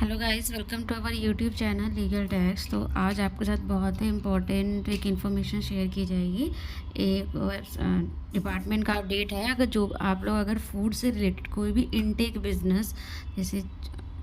Hello guys, welcome to our YouTube channel legal tax. तो आज आपके साथ बहुत ही इम्पोर्टेंट एक इन्फॉर्मेशन शेयर की जाएगी। एक डिपार्टमेंट का अपडेट है। अगर जो आप लोग अगर फूड से रिलेटेड कोई भी इनटेक बिजनेस जैसे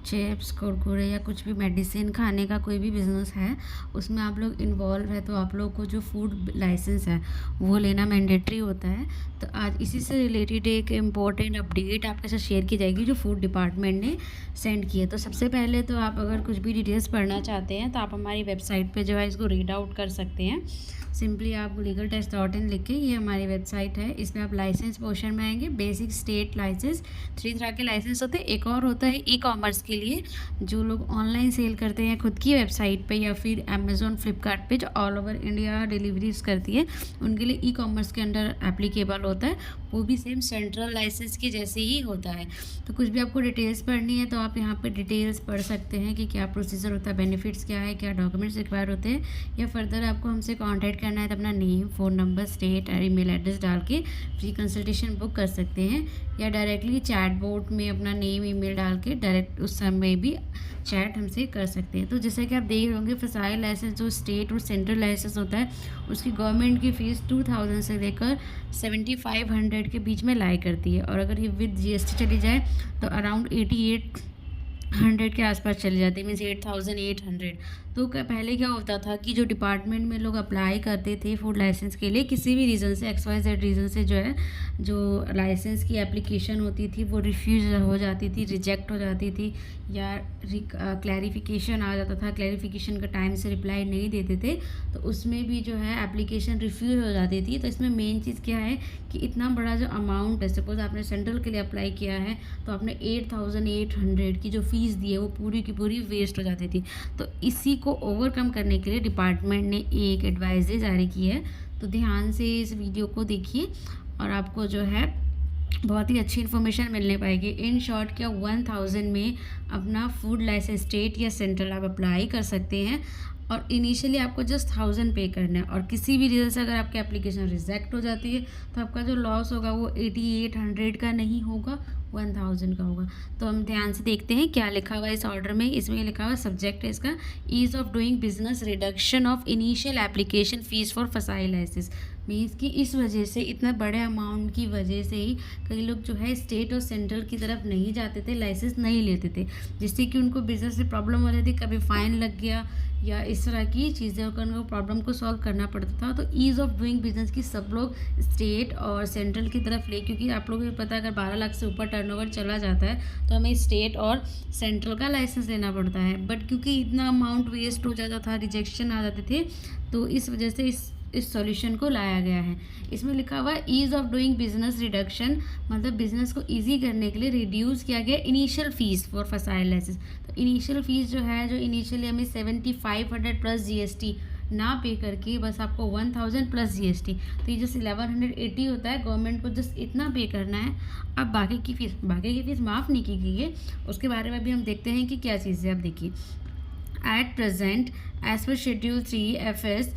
चिप्स कुरकुरे या कुछ भी मेडिसिन खाने का कोई भी बिज़नेस है, उसमें आप लोग इन्वॉल्व है तो आप लोग को जो फूड लाइसेंस है वो लेना मैंडेटरी होता है। तो आज इसी से रिलेटेड एक इम्पॉर्टेंट अपडेट आपके साथ शेयर की जाएगी जो फूड डिपार्टमेंट ने सेंड की है। तो सबसे पहले तो आप अगर कुछ भी डिटेल्स पढ़ना चाहते हैं तो आप हमारी वेबसाइट पे जो है इसको रीड आउट कर सकते हैं। सिंपली आप legaltest.in लिख के, ये हमारी वेबसाइट है, इसमें आप लाइसेंस पोर्शन में आएंगे। बेसिक स्टेट लाइसेंस, 3 तरह के लाइसेंस होते हैं। एक और होता है ई कॉमर्स के लिए, जो लोग ऑनलाइन सेल करते हैं खुद की वेबसाइट पे या फिर अमेज़ोन फ्लिपकार्ट पे, जो ऑल ओवर इंडिया डिलीवरीज करती है, उनके लिए ई कॉमर्स के अंडर एप्लीकेबल होता है। वो भी सेम सेंट्रल लाइसेंस के जैसे ही होता है। तो कुछ भी आपको डिटेल्स पढ़नी है तो आप यहाँ पे डिटेल्स पढ़ सकते हैं कि क्या प्रोसीजर होता है, बेनिफिट्स क्या है, क्या डॉक्यूमेंट्स रिक्वायर होते हैं, या फर्दर आपको हमसे कॉन्टैक्ट करना है तो अपना नेम, फ़ोन नंबर, स्टेट और ईमेल एड्रेस डाल के फ्री कंसल्टेशन बुक कर सकते हैं, या डायरेक्टली चैट बोर्ड में अपना नेम ईमेल डाल के डायरेक्ट उस समय भी चैट हमसे कर सकते हैं। तो जैसे कि आप देख रहे होंगे, फसाई लाइसेंस जो स्टेट और सेंट्रल लाइसेंस होता है उसकी गवर्नमेंट की फ़ीस 2000 से लेकर 7500 के बीच में लाई करती है, और अगर ये विद जीएसटी चली जाए तो अराउंड 8800 के आसपास चली जाती है, मीन्स 8800। तो पहले क्या होता था कि जो डिपार्टमेंट में लोग अप्लाई करते थे फूड लाइसेंस के लिए, किसी भी रीज़न से XYZ रीज़न से जो है जो लाइसेंस की एप्लीकेशन होती थी वो रिफ्यूज़ हो जाती थी, रिजेक्ट हो जाती थी, या क्लैरिफिकेशन आ जाता था, क्लैरिफिकेशन का टाइम से रिप्लाई नहीं देते थे तो उसमें भी जो है एप्लीकेशन रिफ्यूज़ हो जाती थी। तो इसमें मेन चीज़ क्या है कि इतना बड़ा जो अमाउंट है, सपोज़ आपने सेंट्रल के लिए अप्लाई किया है तो आपने 8800 की जो फ़ीस दी है वो पूरी की पूरी वेस्ट हो जाती थी। तो इसी को ओवरकम करने के लिए डिपार्टमेंट ने एक एडवाइजरी जारी की है। तो ध्यान से इस वीडियो को देखिए और आपको जो है बहुत ही अच्छी इन्फॉर्मेशन मिलने पाएगी। इन शॉर्ट क्या 1000 में अपना फूड लाइसेंस स्टेट या सेंट्रल आप अप्लाई कर सकते हैं, और इनिशियली आपको जस्ट 1000 पे करना है, और किसी भी रीज़न से अगर आपकी एप्लीकेशन रिजेक्ट हो जाती है तो आपका जो लॉस होगा वो 8800 का नहीं होगा, 1000 का होगा। तो हम ध्यान से देखते हैं क्या लिखा हुआ है इस ऑर्डर में। इसमें लिखा हुआ सब्जेक्ट है इसका, ease of doing business, reduction of initial application fees for फसाई लाइसेंस। मीन्स कि इस वजह से, इतना बड़े अमाउंट की वजह से ही कई लोग जो है स्टेट और सेंट्रल की तरफ नहीं जाते थे, लाइसेंस नहीं लेते थे, जिससे कि उनको बिजनेस से प्रॉब्लम हो जाती, कभी फ़ाइन लग गया या इस तरह की चीज़ें होकर उनको प्रॉब्लम को सॉल्व करना पड़ता था। तो ईज़ ऑफ डूइंग बिजनेस की सब लोग स्टेट और सेंट्रल की तरफ ले, क्योंकि आप लोगों को पता है अगर 12 लाख से ऊपर टर्नओवर चला जाता है तो हमें स्टेट और सेंट्रल का लाइसेंस लेना पड़ता है। बट क्योंकि इतना अमाउंट वेस्ट हो जाता था, रिजेक्शन आ जाते थे, तो इस वजह से इस सॉल्यूशन को लाया गया है। इसमें लिखा हुआ है ease of doing business reduction, मतलब बिजनेस को ईजी करने के लिए रिड्यूस किया गया इनिशियल फ़ीस फॉर फसाई लाइसेंस। तो इनिशियल फ़ीस जो है, जो इनिशियली हमें 7500 प्लस जीएसटी ना पे करके बस आपको 1000 प्लस जीएसटी, तो ये जस्ट 1180 होता है, गवर्नमेंट को जस्ट इतना पे करना है। अब बाकी की फ़ीस माफ़ नहीं की गई है, उसके बारे में भी हम देखते हैं कि क्या चीज़ है। अब देखिए, at present as per schedule 3 FS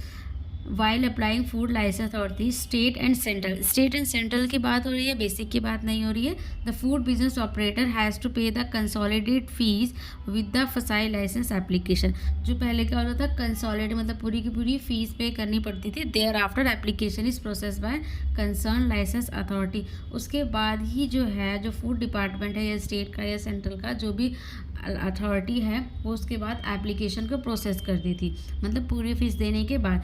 while applying food licence authority state and central की बात हो रही है, बेसिक की बात नहीं हो रही है। The food business operator has to pay the consolidate fee with the FSSAI license application. जो पहले क्या होता था, कंसोलिडेट मतलब पूरी की पूरी फीस पे करनी पड़ती थी। Thereafter application is process by concern licence authority. उसके बाद ही जो है, जो फूड डिपार्टमेंट है या स्टेट का या सेंट्रल का जो भी अथॉरिटी है, वो उसके बाद एप्लीकेशन को प्रोसेस करती थी, मतलब पूरी फीस देने के बाद।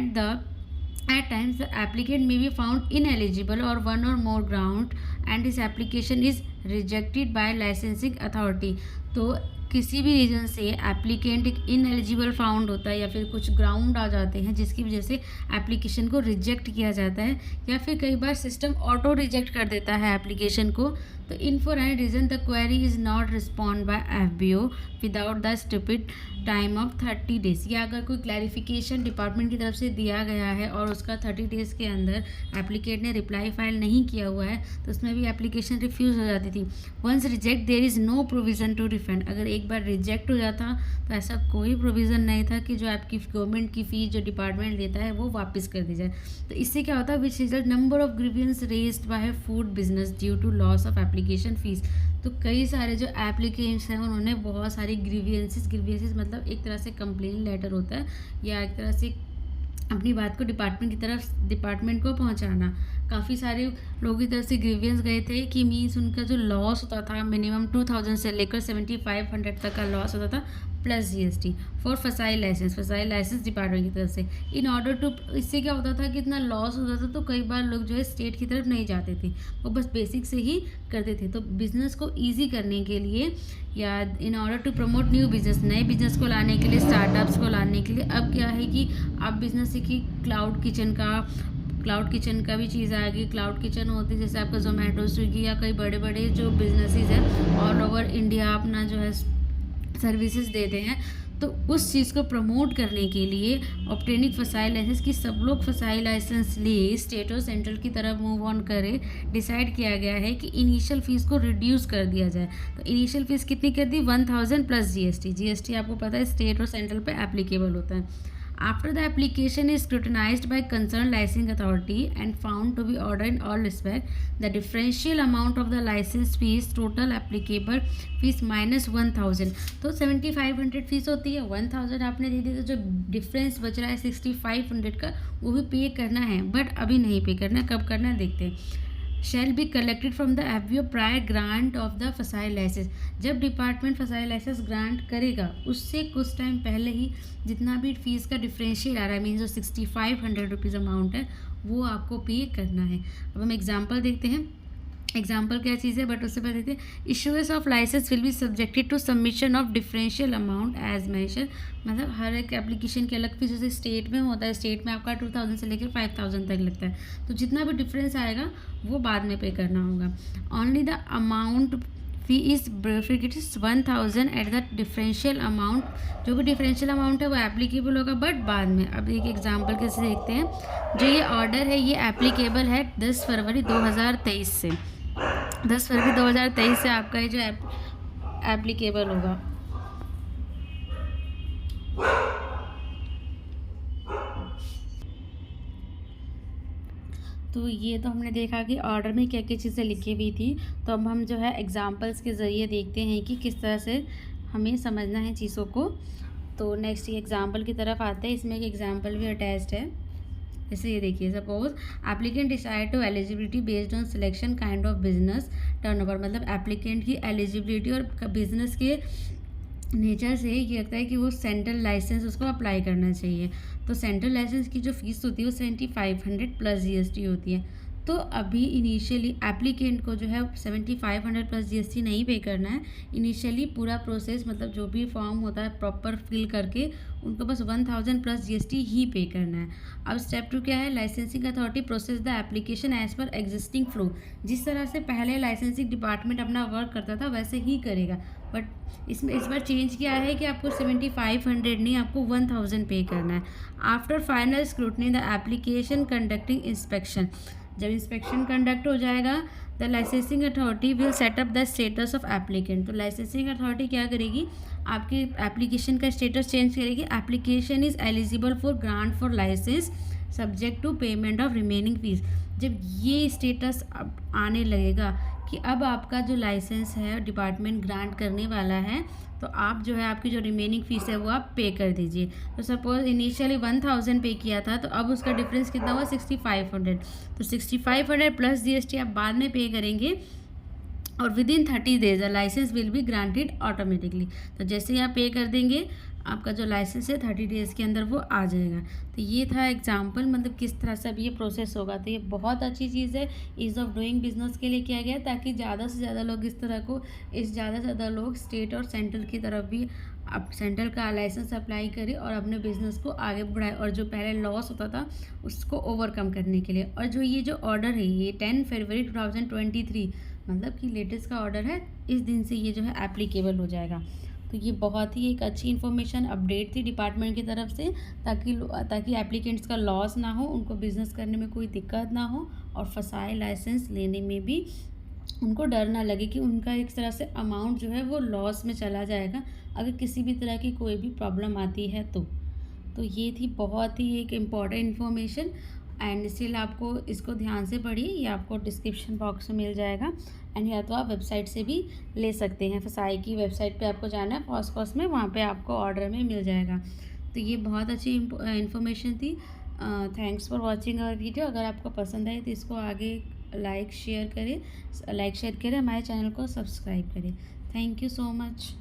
At times, the applicant may be found ineligible or one or more ground, and his application is rejected by licensing authority. तो किसी भी रीज़न से एप्लीकेंट एक इनएलिजिबल फाउंड होता है या फिर कुछ ग्राउंड आ जाते हैं जिसकी वजह से एप्लीकेशन को रिजेक्ट किया जाता है, या फिर कई बार सिस्टम ऑटो रिजेक्ट कर देता है एप्लीकेशन को। तो in for any reason the query is not respond by FBO without the stipulated time of 30 days, या अगर कोई क्लैरिफिकेशन डिपार्टमेंट की तरफ से दिया गया है और उसका 30 डेज़ के अंदर एप्लीकेंट ने रिप्लाई फाइल नहीं किया हुआ है तो उसमें भी एप्लीकेशन रिफ्यूज़ हो जाती थी। Once reject there is no provision to refund, अगर एक बार रिजेक्ट हो जाता तो ऐसा कोई प्रोविज़न नहीं था कि जो आपकी गवर्नमेंट की फ़ीस जो डिपार्टमेंट देता है वो वापस कर दी जाए। तो इससे क्या होता है, which result number of grievance raised by food business due to loss of application fees. तो कई सारे जो एप्लीकेंट्स हैं उन्होंने बहुत सारी ग्रीवियंसेस मतलब एक तरह से कंप्लेन लेटर होता है या एक तरह से अपनी बात को डिपार्टमेंट को पहुंचाना। काफ़ी सारे लोगों की तरफ से ग्रीवियंस गए थे कि मीन्स उनका जो लॉस होता था मिनिमम 2000 से लेकर 7500 तक का लॉस होता था प्लस जीएसटी फॉर फसाई लाइसेंस डिपार्टमेंट की तरफ से। इन ऑर्डर टू, इससे क्या होता था कि इतना लॉस होता था तो कई बार लोग जो है स्टेट की तरफ नहीं जाते थे, वो बस बेसिक से ही करते थे। तो बिज़नेस को ईजी करने के लिए या in order to promote new business, नए बिजनेस को लाने के लिए, स्टार्टअप्स को लाने के लिए अब क्या है कि आप बिजनेस से कि क्लाउड किचन का भी चीज़ आ गई। क्लाउड किचन होती है जैसे आपका जोमेटो, स्विगी या कई बड़े बड़े जो बिजनेसेस हैं ऑल ओवर इंडिया अपना जो है सर्विसेज देते हैं। तो उस चीज़ को प्रमोट करने के लिए ऑब्टेनिंग फसाई लाइसेंस की सब लोग फसाई लाइसेंस लिए स्टेट और सेंट्रल की तरफ मूव ऑन करे, डिसाइड किया गया है कि इनिशियल फ़ीस को रिड्यूस कर दिया जाए। तो इनिशियल फ़ीस कितनी कर दी, 1000 प्लस जीएसटी आपको पता है स्टेट और सेंट्रल पे एप्लीकेबल होता है। After the application is scrutinized by concerned licensing authority and found to be ordered in all respect, the differential amount of the license fees total applicable fees minus 1000, तो 7500 fees होती है, 1000 आपने दे दी तो जो difference बच रहा है 6500 का वो भी पे करना है, बट अभी नहीं पे करना, कब करना है देखते हैं। Shall be collected from the एवयू prior grant of the FSSAI license, जब डिपार्टमेंट फसाई लाइसेंस ग्रांट करेगा उससे कुछ टाइम पहले ही जितना भी फीस का डिफरेंशियल आ रहा है मीन्स जो 6500 रुपीज़ अमाउंट है वो आपको पे करना है। अब हम एग्जांपल देखते हैं, एग्जाम्पल क्या चीज़ है बट उससे पहले देखते हैं। Issuance of licence will be subjected to submission of differential amount as mention, मतलब हर एक एप्लीकेशन की अलग फीस जैसे स्टेट में होता है, स्टेट में आपका 2000 से लेकर 5000 तक लगता है, तो जितना भी डिफरेंस आएगा वो बाद में पे करना होगा। Only the amount fee is 1000 at the differential amount, जो भी डिफरेंशियल अमाउंट है वो एप्लीकेबल होगा बट बाद में। अब एक एग्जांपल कैसे देखते हैं, जो ये ऑर्डर है ये एप्लीकेबल है 10 फरवरी 2023 से, 10 फरवरी 2023 से आपका ये जो एप्लीकेबल होगा। तो ये तो हमने देखा कि ऑर्डर में क्या क्या चीज़ें लिखी हुई थी, तो अब हम जो है एग्जांपल्स के ज़रिए देखते हैं कि किस तरह से हमें समझना है चीज़ों को। तो नेक्स्ट ये एग्जांपल की तरफ आते हैं, इसमें एक एग्जांपल भी अटैच्ड है। जैसे ये देखिए, suppose applicant decide to eligibility based on selection kind of business turnover, मतलब एप्लीकेंट की एलिजिबिलिटी और बिजनेस के नेचर से ये लगता है कि वो सेंट्रल लाइसेंस उसको अप्लाई करना चाहिए। तो सेंट्रल लाइसेंस की जो फीस होती है वो 7500 प्लस जीएसटी होती है। तो अभी इनिशियली एप्लीकेंट को जो है 7500 प्लस जीएसटी नहीं पे करना है। इनिशियली पूरा प्रोसेस मतलब जो भी फॉर्म होता है प्रॉपर फिल करके उनको बस 1000 प्लस जीएसटी ही पे करना है। अब स्टेप 2 क्या है, licensing authority process the application as per existing flow, जिस तरह से पहले लाइसेंसिंग डिपार्टमेंट अपना वर्क करता था वैसे ही करेगा, बट इसमें इस बार चेंज किया है कि आपको 7500 नहीं आपको 1000 पे करना है। After final scrutiny the application conducting inspection, जब इंस्पेक्शन कंडक्ट हो जाएगा the licensing authority will set up the status of applicant, तो लाइसेंसिंग अथॉरिटी क्या करेगी, आपके एप्लीकेशन का स्टेटस चेंज करेगी। Application is eligible for grant for licence subject to payment of remaining fees, जब ये स्टेटस अब आने लगेगा कि अब आपका जो लाइसेंस है डिपार्टमेंट ग्रांट करने वाला है, तो आप जो है आपकी जो रिमेनिंग फ़ीस है वो आप पे कर दीजिए। तो सपोज इनिशियली 1000 पे किया था तो अब उसका डिफरेंस कितना हुआ 6500, तो 6500 प्लस जीएसटी आप बाद में पे करेंगे और within 30 days the licence will be granted automatically. तो जैसे ही आप पे कर देंगे आपका जो लाइसेंस है 30 डेज़ के अंदर वो आ जाएगा। तो ये था एग्जांपल, मतलब किस तरह से अब ये प्रोसेस होगा। तो ये बहुत अच्छी चीज़ है, ईज़ ऑफ डूइंग बिजनेस के लिए किया गया है ताकि ज़्यादा से ज़्यादा लोग इस तरह को ज़्यादा से ज़्यादा लोग स्टेट और सेंट्रल की तरफ भी अब सेंट्रल का लाइसेंस अप्लाई करें और अपने बिज़नेस को आगे बढ़ाए और जो पहले लॉस होता था उसको ओवरकम करने के लिए। और जो ये जो ऑर्डर है ये 10 फरवरी 2023 मतलब कि लेटेस्ट का ऑर्डर है, इस दिन से ये जो है एप्लीकेबल हो जाएगा। तो ये बहुत ही एक अच्छी इन्फॉर्मेशन अपडेट थी डिपार्टमेंट की तरफ से ताकि एप्लीकेंट्स का लॉस ना हो, उनको बिज़नेस करने में कोई दिक्कत ना हो और फसाई लाइसेंस लेने में भी उनको डर ना लगे कि उनका एक तरह से अमाउंट जो है वो लॉस में चला जाएगा अगर किसी भी तरह की कोई भी प्रॉब्लम आती है तो ये थी बहुत ही एक इम्पॉर्टेंट इन्फॉर्मेशन। एंड स्टिल आपको इसको ध्यान से पढ़िए, ये आपको डिस्क्रिप्शन बॉक्स में मिल जाएगा। एंड या तो आप वेबसाइट से भी ले सकते हैं, फसाई की वेबसाइट पे आपको जाना है फॉस्फॉस में, वहाँ पे आपको ऑर्डर में मिल जाएगा। तो ये बहुत अच्छी इन्फॉर्मेशन थी। Thanks for watching our video. अगर आपको पसंद आए तो इसको आगे लाइक शेयर करें, हमारे चैनल को सब्सक्राइब करें। Thank you so much.